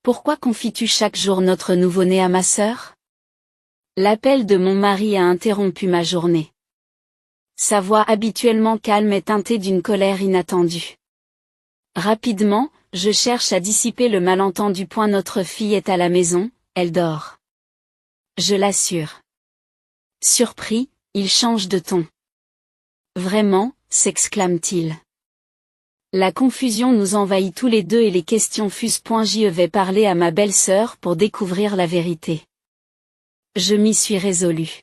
Pourquoi confies-tu chaque jour notre nouveau-né à ma sœur? L'appel de mon mari a interrompu ma journée. Sa voix habituellement calme est teintée d'une colère inattendue. Rapidement, je cherche à dissiper le malentendu. Notre fille est à la maison, elle dort. Je l'assure. Surpris, il change de ton. Vraiment, s'exclame-t-il. La confusion nous envahit tous les deux et les questions fusent. Je vais parler à ma belle-sœur pour découvrir la vérité. Je m'y suis résolue.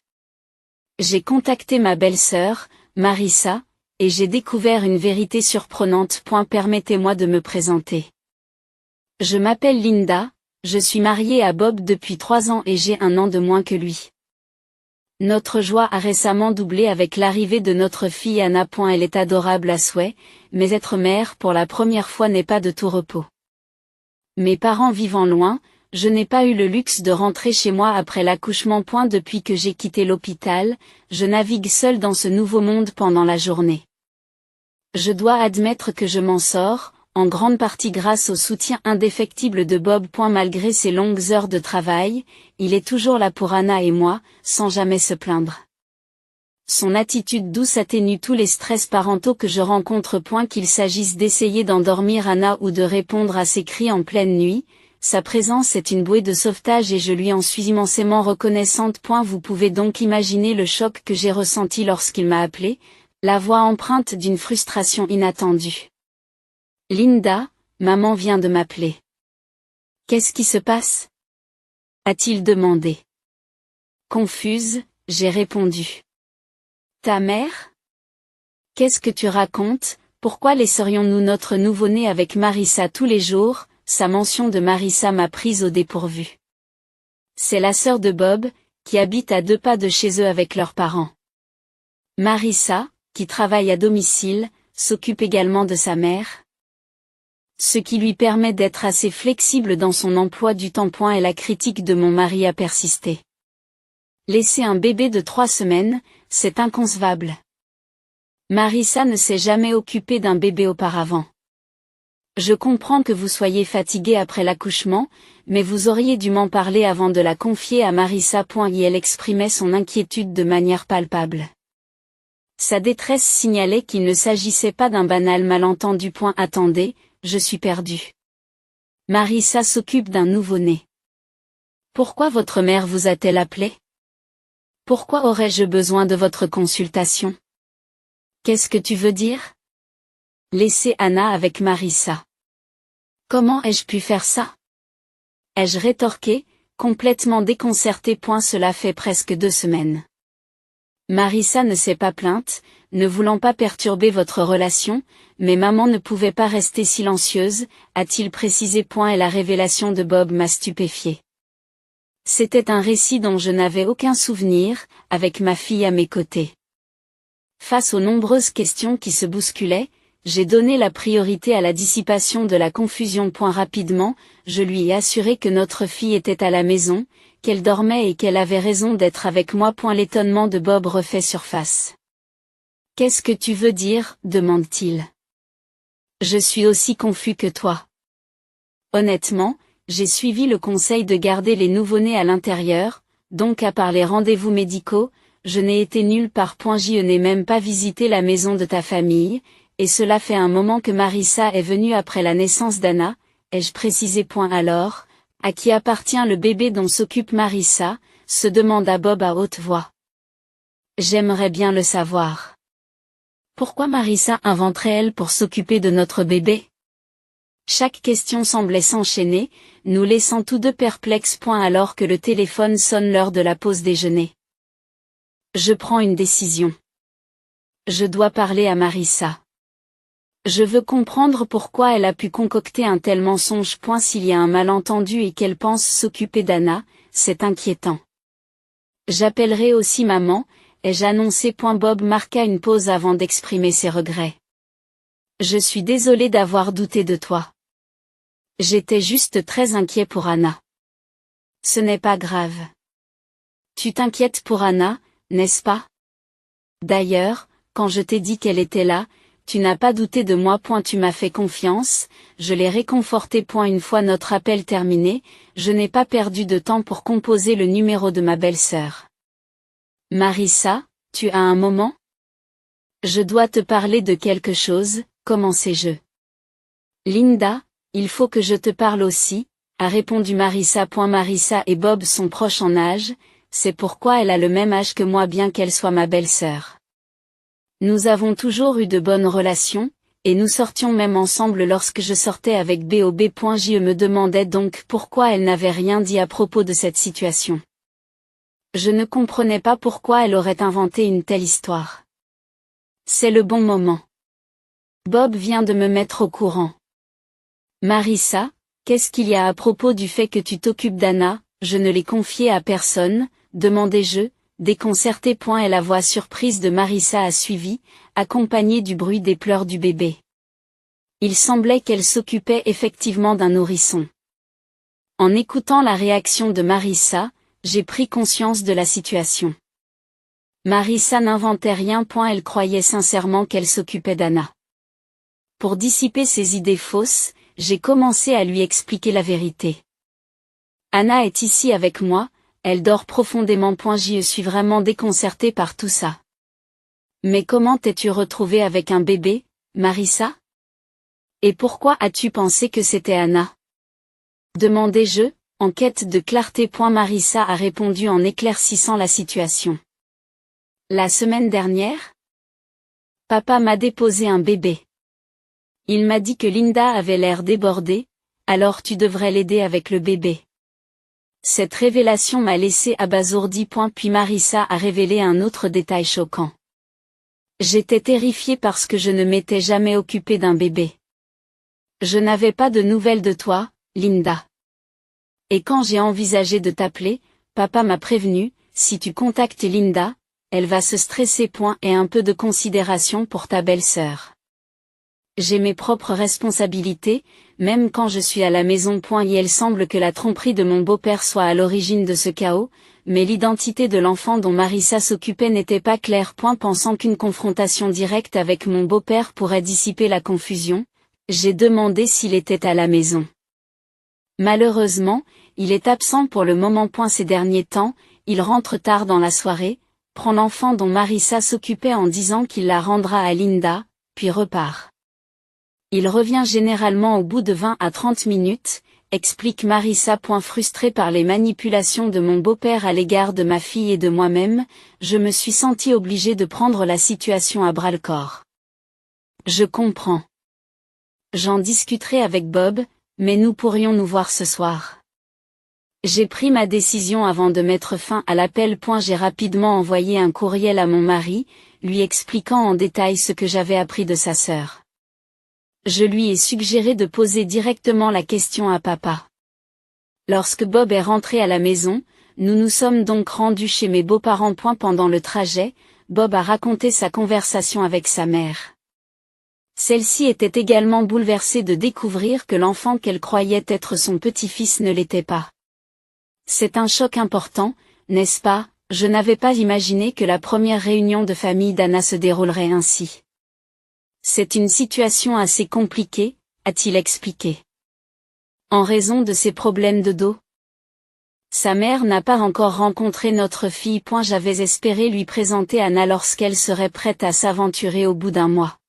J'ai contacté ma belle-sœur, Marissa, et j'ai découvert une vérité surprenante. Permettez-moi de me présenter. Je m'appelle Linda, je suis mariée à Bob depuis 3 ans et j'ai 1 an de moins que lui. Notre joie a récemment doublé avec l'arrivée de notre fille Anna. Elle est adorable à souhait, mais être mère pour la première fois n'est pas de tout repos. Mes parents vivant loin, je n'ai pas eu le luxe de rentrer chez moi après l'accouchement. Depuis que j'ai quitté l'hôpital, je navigue seule dans ce nouveau monde pendant la journée. Je dois admettre que je m'en sors, en grande partie grâce au soutien indéfectible de Bob. Malgré ses longues heures de travail, il est toujours là pour Anna et moi, sans jamais se plaindre. Son attitude douce atténue tous les stress parentaux que je rencontre. Qu'il s'agisse d'essayer d'endormir Anna ou de répondre à ses cris en pleine nuit, sa présence est une bouée de sauvetage et je lui en suis immensément reconnaissante. Vous pouvez donc imaginer le choc que j'ai ressenti lorsqu'il m'a appelé, la voix empreinte d'une frustration inattendue. Linda, maman vient de m'appeler. Qu'est-ce qui se passe? A-t-il demandé. Confuse, j'ai répondu. Ta mère? Qu'est-ce que tu racontes? Pourquoi laisserions-nous notre nouveau-né avec Marissa tous les jours? Sa mention de Marissa m'a prise au dépourvu. C'est la sœur de Bob, qui habite à 2 pas de chez eux avec leurs parents. Marissa, qui travaille à domicile, s'occupe également de sa mère. Ce qui lui permet d'être assez flexible dans son emploi du temps. Et la critique de mon mari a persisté. Laisser un bébé de 3 semaines, c'est inconcevable. Marissa ne s'est jamais occupée d'un bébé auparavant. Je comprends que vous soyez fatigué après l'accouchement, mais vous auriez dû m'en parler avant de la confier à Marissa. Et elle exprimait son inquiétude de manière palpable. Sa détresse signalait qu'il ne s'agissait pas d'un banal malentendu. Attendez, je suis perdue. Marissa s'occupe d'un nouveau-né. Pourquoi votre mère vous a-t-elle appelé? Pourquoi aurais-je besoin de votre consultation? Qu'est-ce que tu veux dire? Laissez Anna avec Marissa. Comment ai-je pu faire ça? Ai-je rétorqué, complètement déconcertée. Cela fait presque 2 semaines. Marissa ne s'est pas plainte, ne voulant pas perturber votre relation, mais maman ne pouvait pas rester silencieuse, a-t-il précisé. Et la révélation de Bob m'a stupéfiée. C'était un récit dont je n'avais aucun souvenir, avec ma fille à mes côtés. Face aux nombreuses questions qui se bousculaient, j'ai donné la priorité à la dissipation de la confusion. Rapidement, je lui ai assuré que notre fille était à la maison, qu'elle dormait et qu'elle avait raison d'être avec moi. L'étonnement de Bob refait surface. Qu'est-ce que tu veux dire? Demande-t-il. Je suis aussi confus que toi. Honnêtement, j'ai suivi le conseil de garder les nouveau-nés à l'intérieur, donc à part les rendez-vous médicaux, je n'ai été nulle part. Je n'ai même pas visité la maison de ta famille, et cela fait un moment que Marissa est venue après la naissance d'Anna, ai-je précisé. Alors, à qui appartient le bébé dont s'occupe Marissa? Se demanda Bob à haute voix. J'aimerais bien le savoir. Pourquoi Marissa inventerait-elle pour s'occuper de notre bébé? Chaque question semblait s'enchaîner, nous laissant tous deux perplexes. Alors que le téléphone sonne l'heure de la pause déjeuner. Je prends une décision. Je dois parler à Marissa. Je veux comprendre pourquoi elle a pu concocter un tel mensonge. S'il y a un malentendu et qu'elle pense s'occuper d'Anna, c'est inquiétant. J'appellerai aussi maman, ai-je annoncé. Bob marqua une pause avant d'exprimer ses regrets. Je suis désolé d'avoir douté de toi. J'étais juste très inquiet pour Anna. Ce n'est pas grave. Tu t'inquiètes pour Anna, n'est-ce pas? D'ailleurs, quand je t'ai dit qu'elle était là, tu n'as pas douté de moi. Tu m'as fait confiance, je l'ai réconforté. Une fois notre appel terminé, je n'ai pas perdu de temps pour composer le numéro de ma belle-sœur. Marissa, tu as un moment? Je dois te parler de quelque chose, commençai-je. Linda, il faut que je te parle aussi, a répondu Marissa. Marissa et Bob sont proches en âge, c'est pourquoi elle a le même âge que moi bien qu'elle soit ma belle-sœur. Nous avons toujours eu de bonnes relations, et nous sortions même ensemble lorsque je sortais avec Bob. Je me demandais donc pourquoi elle n'avait rien dit à propos de cette situation. Je ne comprenais pas pourquoi elle aurait inventé une telle histoire. C'est le bon moment. Bob vient de me mettre au courant. Marissa, qu'est-ce qu'il y a à propos du fait que tu t'occupes d'Anna? Je ne l'ai confiée à personne, demandai-je, déconcerté. Et la voix surprise de Marissa a suivi, accompagnée du bruit des pleurs du bébé. Il semblait qu'elle s'occupait effectivement d'un nourrisson. En écoutant la réaction de Marissa, j'ai pris conscience de la situation. Marissa n'inventait rien. Elle croyait sincèrement qu'elle s'occupait d'Anna. Pour dissiper ses idées fausses, j'ai commencé à lui expliquer la vérité. Anna est ici avec moi, elle dort profondément. Je suis vraiment déconcertée par tout ça. Mais comment t'es-tu retrouvée avec un bébé, Marissa? Et pourquoi as-tu pensé que c'était Anna? Demandai-je, en quête de clarté. Marissa a répondu en éclaircissant la situation. La semaine dernière, papa m'a déposé un bébé. Il m'a dit que Linda avait l'air débordée, alors tu devrais l'aider avec le bébé. Cette révélation m'a laissé abasourdi. Puis Marissa a révélé un autre détail choquant. J'étais terrifiée parce que je ne m'étais jamais occupée d'un bébé. Je n'avais pas de nouvelles de toi, Linda. Et quand j'ai envisagé de t'appeler, papa m'a prévenu, si tu contactes Linda, elle va se stresser. Et un peu de considération pour ta belle-sœur. J'ai mes propres responsabilités, même quand je suis à la maison. Et il semble que la tromperie de mon beau-père soit à l'origine de ce chaos, mais l'identité de l'enfant dont Marissa s'occupait n'était pas claire. Pensant qu'une confrontation directe avec mon beau-père pourrait dissiper la confusion, j'ai demandé s'il était à la maison. Malheureusement, il est absent pour le moment. Ces derniers temps, il rentre tard dans la soirée, prend l'enfant dont Marissa s'occupait en disant qu'il la rendra à Linda, puis repart. Il revient généralement au bout de 20 à 30 minutes, explique Marissa. Frustrée par les manipulations de mon beau-père à l'égard de ma fille et de moi-même, je me suis sentie obligée de prendre la situation à bras-le-corps. Je comprends. J'en discuterai avec Bob, mais nous pourrions nous voir ce soir. J'ai pris ma décision avant de mettre fin à l'appel. J'ai rapidement envoyé un courriel à mon mari, lui expliquant en détail ce que j'avais appris de sa sœur. Je lui ai suggéré de poser directement la question à papa. Lorsque Bob est rentré à la maison, nous nous sommes donc rendus chez mes beaux-parents. Pendant le trajet, Bob a raconté sa conversation avec sa mère. Celle-ci était également bouleversée de découvrir que l'enfant qu'elle croyait être son petit-fils ne l'était pas. C'est un choc important, n'est-ce pas? Je n'avais pas imaginé que la première réunion de famille d'Anna se déroulerait ainsi. C'est une situation assez compliquée, a-t-il expliqué. En raison de ses problèmes de dos. Sa mère n'a pas encore rencontré notre fille. J'avais espéré lui présenter Anna lorsqu'elle serait prête à s'aventurer au bout d'un mois.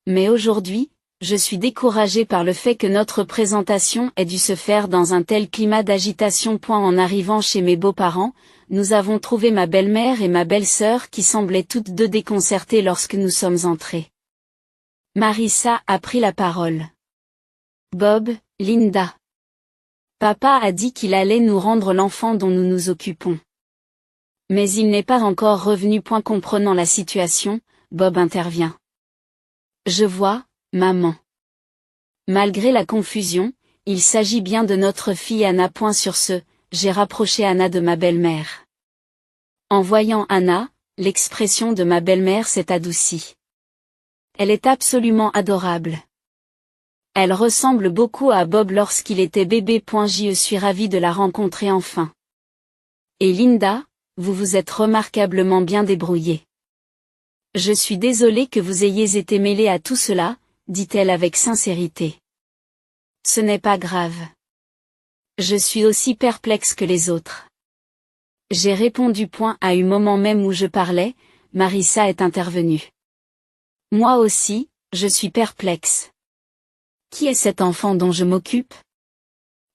Mais aujourd'hui, je suis découragée par le fait que notre présentation ait dû se faire dans un tel climat d'agitation. En arrivant chez mes beaux-parents, nous avons trouvé ma belle-mère et ma belle-sœur qui semblaient toutes deux déconcertées lorsque nous sommes entrés. Marissa a pris la parole. Bob, Linda. Papa a dit qu'il allait nous rendre l'enfant dont nous nous occupons. Mais il n'est pas encore revenu. Comprenant la situation, Bob intervient. Je vois, maman. Malgré la confusion, il s'agit bien de notre fille Anna. Sur ce, j'ai rapproché Anna de ma belle-mère. En voyant Anna, l'expression de ma belle-mère s'est adoucie. Elle est absolument adorable. Elle ressemble beaucoup à Bob lorsqu'il était bébé. Je suis ravie de la rencontrer enfin. Et Linda, vous vous êtes remarquablement bien débrouillée. Je suis désolée que vous ayez été mêlée à tout cela, dit-elle avec sincérité. Ce n'est pas grave. Je suis aussi perplexe que les autres. J'ai répondu point à un moment même où je parlais, Marissa est intervenue. Moi aussi, je suis perplexe. Qui est cet enfant dont je m'occupe?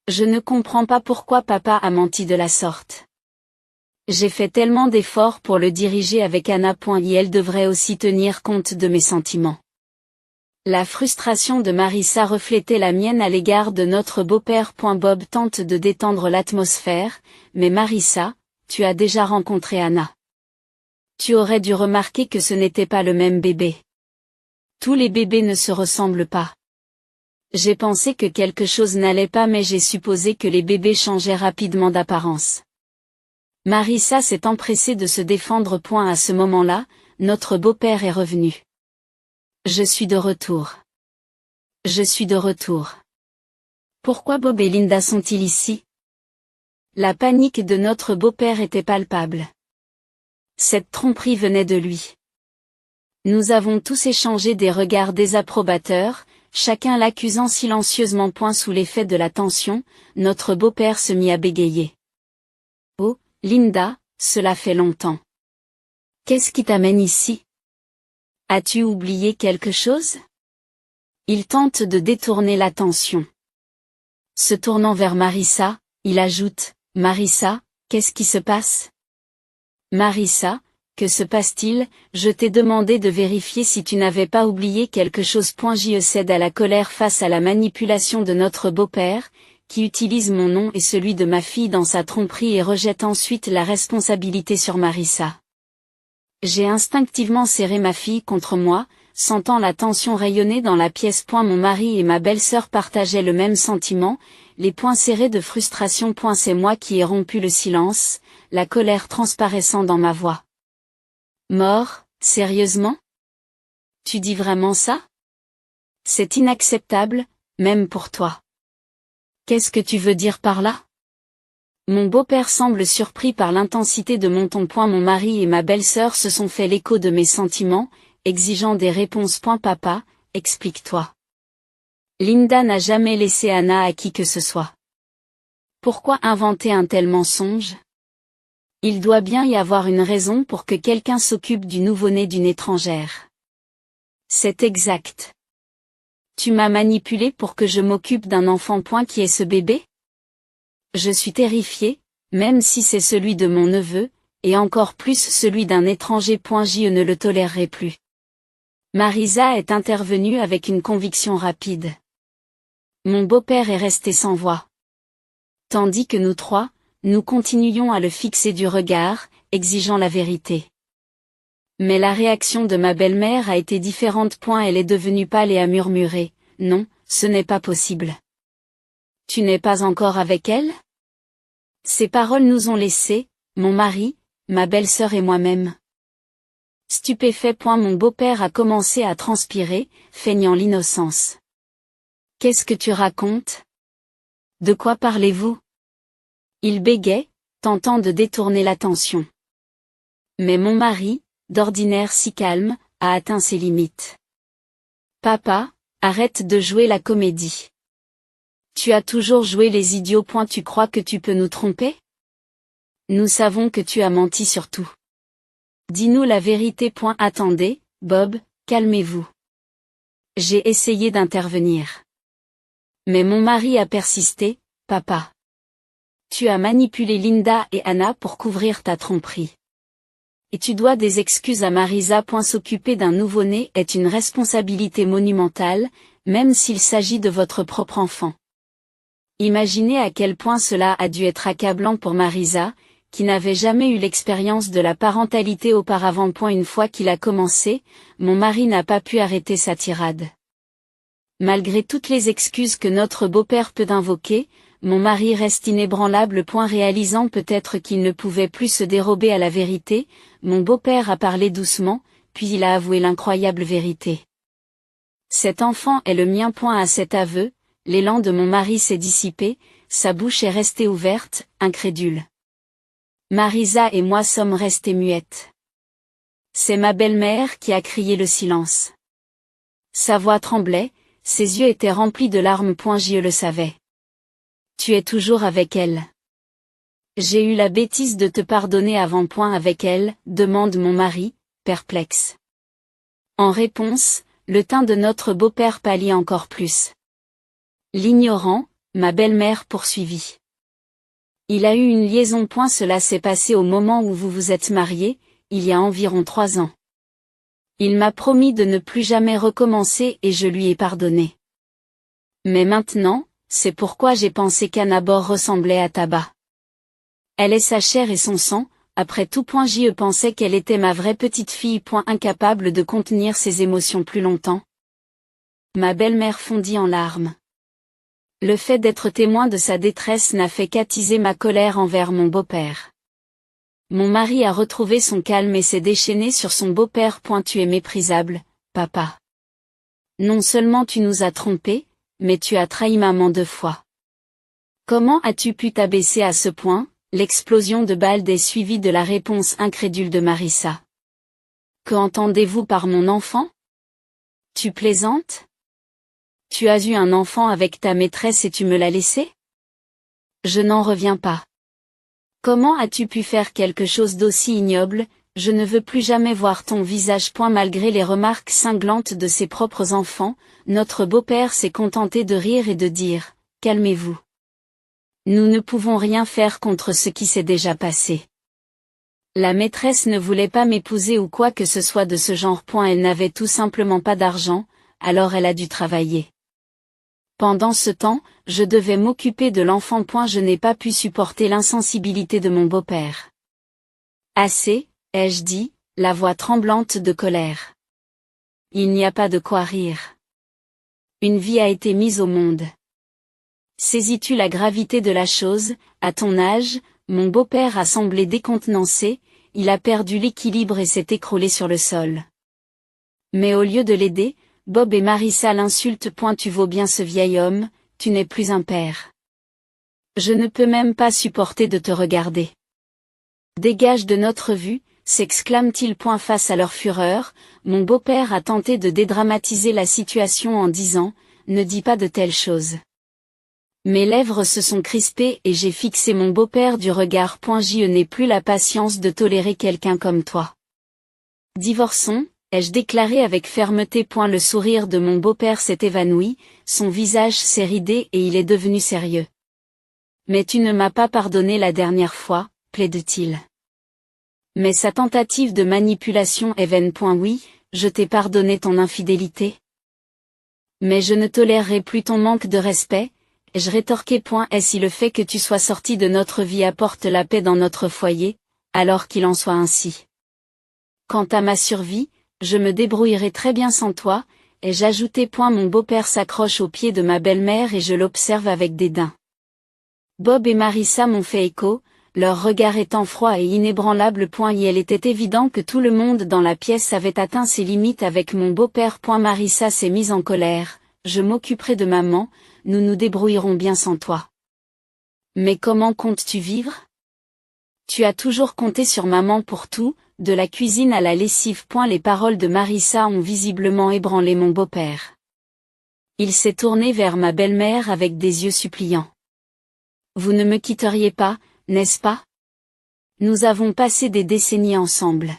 Je ne comprends pas pourquoi papa a menti de la sorte. J'ai fait tellement d'efforts pour le diriger avec Anna. Et elle devrait aussi tenir compte de mes sentiments. La frustration de Marissa reflétait la mienne à l'égard de notre beau-père. Bob tente de détendre l'atmosphère, mais Marissa, tu as déjà rencontré Anna. Tu aurais dû remarquer que ce n'était pas le même bébé. Tous les bébés ne se ressemblent pas. J'ai pensé que quelque chose n'allait pas, mais j'ai supposé que les bébés changeaient rapidement d'apparence. Marissa s'est empressée de se défendre. À ce moment-là, notre beau-père est revenu. Je suis de retour. Je suis de retour. Pourquoi Bob et Linda sont-ils ici? La panique de notre beau-père était palpable. Cette tromperie venait de lui. Nous avons tous échangé des regards désapprobateurs, chacun l'accusant silencieusement. Sous l'effet de la tension, notre beau-père se mit à bégayer. Oh, Linda, cela fait longtemps. Qu'est-ce qui t'amène ici? As-tu oublié quelque chose? Il tente de détourner l'attention. Se tournant vers Marissa, il ajoute, Marissa, qu'est-ce qui se passe? Marissa, que se passe-t-il? Je t'ai demandé de vérifier si tu n'avais pas oublié quelque chose. Je cède à la colère face à la manipulation de notre beau-père, qui utilise mon nom et celui de ma fille dans sa tromperie et rejette ensuite la responsabilité sur Marissa. J'ai instinctivement serré ma fille contre moi, sentant la tension rayonner dans la pièce. Mon mari et ma belle-sœur partageaient le même sentiment, les poings serrés de frustration. C'est moi qui ai rompu le silence, la colère transparaissant dans ma voix. Mort, sérieusement? Tu dis vraiment ça? C'est inacceptable, même pour toi. Qu'est-ce que tu veux dire par là? Mon beau-père semble surpris par l'intensité de mon ton. Mon mari et ma belle-sœur se sont fait l'écho de mes sentiments, exigeant des réponses. Papa, explique-toi. Linda n'a jamais laissé Anna à qui que ce soit. Pourquoi inventer un tel mensonge? Il doit bien y avoir une raison pour que quelqu'un s'occupe du nouveau-né d'une étrangère. C'est exact. Tu m'as manipulé pour que je m'occupe d'un enfant. Qui est ce bébé? Je suis terrifiée, même si c'est celui de mon neveu, et encore plus celui d'un étranger. Je ne le tolérerai plus. Marissa est intervenue avec une conviction rapide. Mon beau-père est resté sans voix. Tandis que nous trois, nous continuions à le fixer du regard, exigeant la vérité. Mais la réaction de ma belle-mère a été différente. Elle est devenue pâle et a murmuré, « Non, ce n'est pas possible. » Tu n'es pas encore avec elle? Ces paroles nous ont laissés, mon mari, ma belle-sœur et moi-même. Stupéfait. Mon beau-père a commencé à transpirer, feignant l'innocence. Qu'est-ce que tu racontes? De quoi parlez-vous? Il bégait, tentant de détourner l'attention. Mais mon mari, d'ordinaire si calme, a atteint ses limites. Papa, arrête de jouer la comédie. Tu as toujours joué les idiots. Tu crois que tu peux nous tromper? Nous savons que tu as menti sur tout. Dis-nous la vérité. Attendez, Bob, calmez-vous. J'ai essayé d'intervenir. Mais mon mari a persisté, papa. Tu as manipulé Linda et Anna pour couvrir ta tromperie. Et tu dois des excuses à Marissa. S'occuper d'un nouveau-né est une responsabilité monumentale, même s'il s'agit de votre propre enfant. Imaginez à quel point cela a dû être accablant pour Marissa, qui n'avait jamais eu l'expérience de la parentalité auparavant. Une fois qu'il a commencé, mon mari n'a pas pu arrêter sa tirade. Malgré toutes les excuses que notre beau-père peut invoquer, mon mari reste inébranlable. Réalisant peut-être qu'il ne pouvait plus se dérober à la vérité, mon beau-père a parlé doucement, puis il a avoué l'incroyable vérité. Cet enfant est le mien. À cet aveu, l'élan de mon mari s'est dissipé, sa bouche est restée ouverte, incrédule. Marissa et moi sommes restés muettes. C'est ma belle-mère qui a crié le silence. Sa voix tremblait, ses yeux étaient remplis de larmes. Je le savais. Tu es toujours avec elle. J'ai eu la bêtise de te pardonner avant. Avec elle, demande mon mari, perplexe. En réponse, le teint de notre beau-père pâlit encore plus. L'ignorant, ma belle-mère poursuivit. Il a eu une liaison. Cela s'est passé au moment où vous vous êtes mariés, il y a environ 3 ans. Il m'a promis de ne plus jamais recommencer et je lui ai pardonné. Mais maintenant, c'est pourquoi j'ai pensé qu'Annabor ressemblait à Taba. Elle est sa chair et son sang, après tout. Je pensais qu'elle était ma vraie petite fille. Incapable de contenir ses émotions plus longtemps. Ma belle-mère fondit en larmes. Le fait d'être témoin de sa détresse n'a fait qu'attiser ma colère envers mon beau-père. Mon mari a retrouvé son calme et s'est déchaîné sur son beau-père. Tu es méprisable, papa. Non seulement tu nous as trompés, mais tu as trahi maman 2 fois. Comment as-tu pu t'abaisser à ce point? L'explosion de Bald est suivie de la réponse incrédule de Marissa. Que entendez-vous par mon enfant? Tu plaisantes? Tu as eu un enfant avec ta maîtresse et tu me l'as laissé? Je n'en reviens pas. Comment as-tu pu faire quelque chose d'aussi ignoble? Je ne veux plus jamais voir ton visage. Malgré les remarques cinglantes de ses propres enfants, notre beau-père s'est contenté de rire et de dire, calmez-vous. Nous ne pouvons rien faire contre ce qui s'est déjà passé. La maîtresse ne voulait pas m'épouser ou quoi que ce soit de ce genre. Elle n'avait tout simplement pas d'argent, alors elle a dû travailler. Pendant ce temps, je devais m'occuper de l'enfant. Je n'ai pas pu supporter l'insensibilité de mon beau-père. Assez, ai-je dit, la voix tremblante de colère. Il n'y a pas de quoi rire. Une vie a été mise au monde. Saisis-tu la gravité de la chose? À ton âge, mon beau-père a semblé décontenancé, il a perdu l'équilibre et s'est écroulé sur le sol. Mais au lieu de l'aider, Bob et Marissa l'insultent. Tu vaux bien ce vieil homme, tu n'es plus un père. Je ne peux même pas supporter de te regarder. Dégage de notre vue, s'exclame-t-il. Face à leur fureur, mon beau-père a tenté de dédramatiser la situation en disant, ne dis pas de telles choses. Mes lèvres se sont crispées et j'ai fixé mon beau-père du regard. Je n'ai plus la patience de tolérer quelqu'un comme toi. Divorçons, ai-je déclaré avec fermeté. Le sourire de mon beau-père s'est évanoui, son visage s'est ridé et il est devenu sérieux. Mais tu ne m'as pas pardonné la dernière fois, plaide-t-il. Mais sa tentative de manipulation est vaine. Oui, je t'ai pardonné ton infidélité. Mais je ne tolérerai plus ton manque de respect, ai-je rétorqué. Et si le fait que tu sois sorti de notre vie apporte la paix dans notre foyer, alors qu'il en soit ainsi. Quant à ma survie, je me débrouillerai très bien sans toi, ai-je ajouté. Mon beau-père s'accroche aux pieds de ma belle-mère et je l'observe avec dédain. Bob et Marissa m'ont fait écho, leur regard étant froid et inébranlable. Il était évident que tout le monde dans la pièce avait atteint ses limites avec mon beau-père. Marissa s'est mise en colère, je m'occuperai de maman, nous nous débrouillerons bien sans toi. Mais comment comptes-tu vivre? Tu as toujours compté sur maman pour tout, de la cuisine à la lessive. Les paroles de Marissa ont visiblement ébranlé mon beau-père. Il s'est tourné vers ma belle-mère avec des yeux suppliants. Vous ne me quitteriez pas, n'est-ce pas? Nous avons passé des décennies ensemble.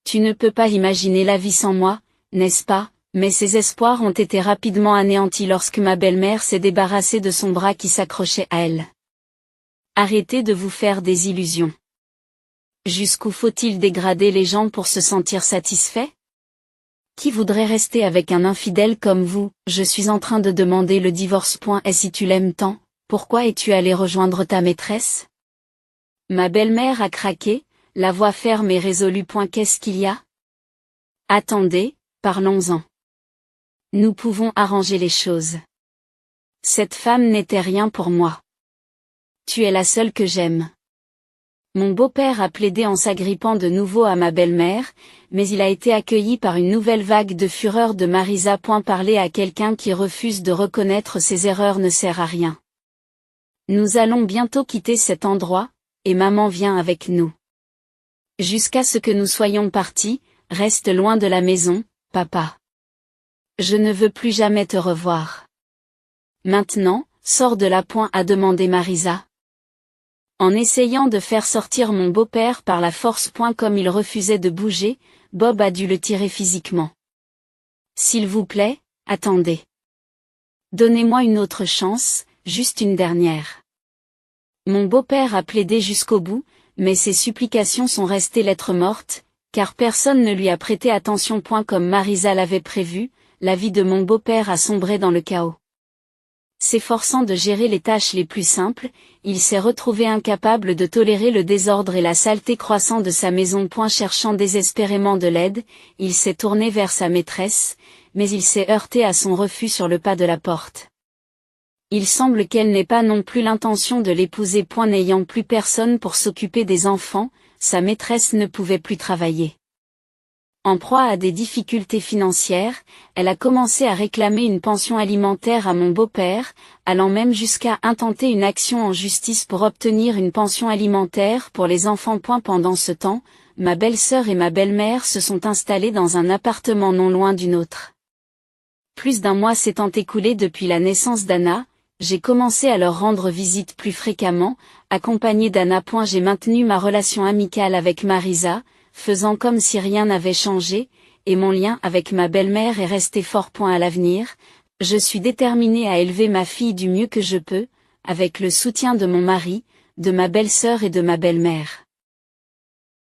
Tu ne peux pas imaginer la vie sans moi, n'est-ce pas? Mais ses espoirs ont été rapidement anéantis lorsque ma belle-mère s'est débarrassée de son bras qui s'accrochait à elle. Arrêtez de vous faire des illusions. Jusqu'où faut-il dégrader les gens pour se sentir satisfait? Qui voudrait rester avec un infidèle comme vous? Je suis en train de demander le divorce. Et si tu l'aimes tant, pourquoi es-tu allé rejoindre ta maîtresse? Ma belle-mère a craqué, la voix ferme et résolue. Qu'est-ce qu'il y a? Attendez, parlons-en. Nous pouvons arranger les choses. Cette femme n'était rien pour moi. Tu es la seule que j'aime. Mon beau-père a plaidé en s'agrippant de nouveau à ma belle-mère, mais il a été accueilli par une nouvelle vague de fureur de Marissa. Parler à quelqu'un qui refuse de reconnaître ses erreurs ne sert à rien. Nous allons bientôt quitter cet endroit, et maman vient avec nous. Jusqu'à ce que nous soyons partis, reste loin de la maison, papa. Je ne veux plus jamais te revoir. Maintenant, sors de là. A demandé Marisa. En essayant de faire sortir mon beau-père par la force. Comme il refusait de bouger, Bob a dû le tirer physiquement. S'il vous plaît, attendez. Donnez-moi une autre chance, juste une dernière. Mon beau-père a plaidé jusqu'au bout, mais ses supplications sont restées lettre morte, car personne ne lui a prêté attention. Comme Marisa l'avait prévu, la vie de mon beau-père a sombré dans le chaos. S'efforçant de gérer les tâches les plus simples, il s'est retrouvé incapable de tolérer le désordre et la saleté croissant de sa maison. Cherchant désespérément de l'aide, il s'est tourné vers sa maîtresse, mais il s'est heurté à son refus sur le pas de la porte. Il semble qu'elle n'ait pas non plus l'intention de l'épouser. N'ayant plus personne pour s'occuper des enfants, sa maîtresse ne pouvait plus travailler. En proie à des difficultés financières, elle a commencé à réclamer une pension alimentaire à mon beau-père, allant même jusqu'à intenter une action en justice pour obtenir une pension alimentaire pour les enfants. Pendant ce temps, ma belle-sœur et ma belle-mère se sont installées dans un appartement non loin d'une autre. Plus d'un mois s'étant écoulé depuis la naissance d'Anna, j'ai commencé à leur rendre visite plus fréquemment, accompagnée d'Anna. J'ai maintenu ma relation amicale avec Marisa, faisant comme si rien n'avait changé, et mon lien avec ma belle-mère est resté fort. À l'avenir, je suis déterminée à élever ma fille du mieux que je peux, avec le soutien de mon mari, de ma belle-sœur et de ma belle-mère.